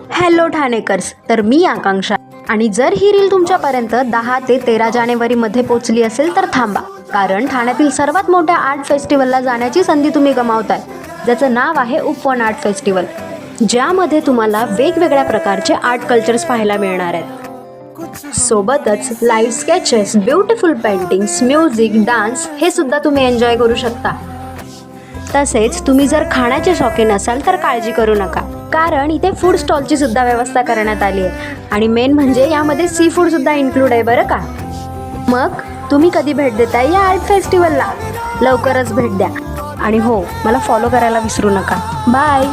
Hello ठाणेकर्स, तर मी आकांक्षा. आणि जर ही रील तुमच्यापर्यंत 10 ते 13 जानेवारीमध्ये पोचली असेल तर थांबा, कारण ठाण्यातील सर्वात मोठ्या आर्ट फेस्टिवलला जाण्याची संधी तुम्ही गमावताय, ज्याचं नाव आहे उपवन आर्ट फेस्टिवल, ज्यामध्ये तुम्हाला वेगवेगळ्या प्रकारचे आर्ट कल्चर्स पाहायला मिळणार आहेत. सोबतच live sketches, beautiful paintings, music, dance हे सुद्धा तुम्ही एन्जॉय करू शकता. तसेच तुम्ही जर खाण्याचे शौकीन असाल तर काळजी करू नका, कारण इथे फूड स्टॉलची सुद्धा व्यवस्था करण्यात आली आहे. आणि मेन म्हणजे यामध्ये सी फूड सुद्धा इन्क्लूड आहे बरं का. मग तुम्ही कधी भेट देताय या आर्ट फेस्टिवलला? लवकरच भेट द्या. आणि हो, मला फॉलो करायला विसरू नका. बाय.